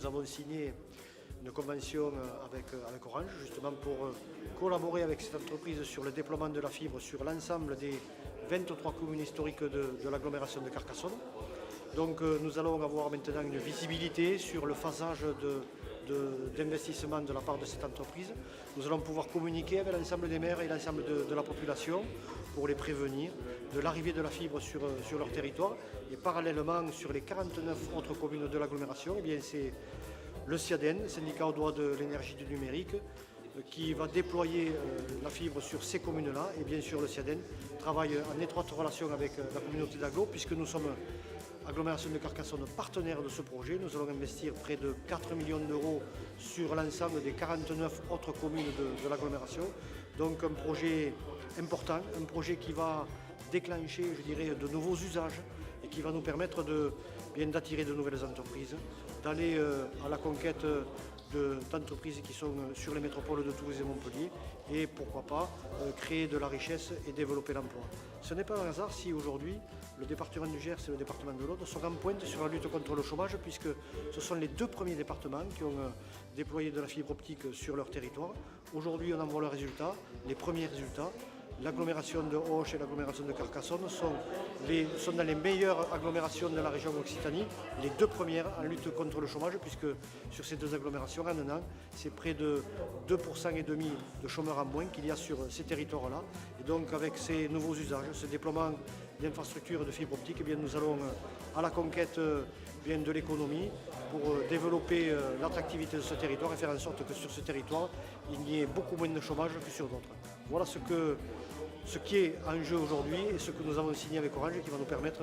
nous avons signé une convention avec Orange, justement pour collaborer avec cette entreprise sur le déploiement de la fibre sur l'ensemble des 23 communes historiques de l'agglomération de Carcassonne. Donc nous allons avoir maintenant une visibilité sur le phasage d'investissement de la part de cette entreprise. Nous allons pouvoir communiquer avec l'ensemble des maires et l'ensemble de la population pour les prévenir de l'arrivée de la fibre sur leur territoire. Et parallèlement, sur les 49 autres communes de l'agglomération, c'est le SIADEN, syndicat au droit de l'énergie du numérique, qui va déployer la fibre sur ces communes-là. Et bien sûr, le SIADEN travaille en étroite relation avec la communauté d'Aglo, puisque nous sommes agglomération de Carcassonne partenaire de ce projet. Nous allons investir près de 4 millions d'euros sur l'ensemble des 49 autres communes de l'agglomération. Donc un projet important, un projet qui va déclencher, je dirais, de nouveaux usages et qui va nous permettre d'attirer de nouvelles entreprises, d'aller à la conquête d'entreprises qui sont sur les métropoles de Toulouse et Montpellier et pourquoi pas créer de la richesse et développer l'emploi. Ce n'est pas un hasard si aujourd'hui le département du Gers et le département de l'Aude sont en pointe sur la lutte contre le chômage, puisque ce sont les deux premiers départements qui ont déployé de la fibre optique sur leur territoire. Aujourd'hui on en voit les premiers résultats. L'agglomération de Auch et l'agglomération de Carcassonne sont dans les meilleures agglomérations de la région Occitanie, les deux premières en lutte contre le chômage, puisque sur ces deux agglomérations, en un an, c'est près de 2,5% de chômeurs en moins qu'il y a sur ces territoires-là. Et donc avec ces nouveaux usages, ce déploiement d'infrastructures de fibre optique, nous allons à la conquête de l'économie pour développer l'attractivité de ce territoire et faire en sorte que sur ce territoire, il y ait beaucoup moins de chômage que sur d'autres. Voilà ce qui est en jeu aujourd'hui et ce que nous avons signé avec Orange, qui va nous permettre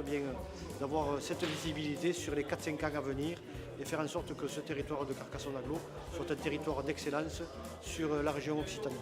d'avoir cette visibilité sur les 4-5 ans à venir et faire en sorte que ce territoire de Carcassonne Agglo soit un territoire d'excellence sur la région Occitanie.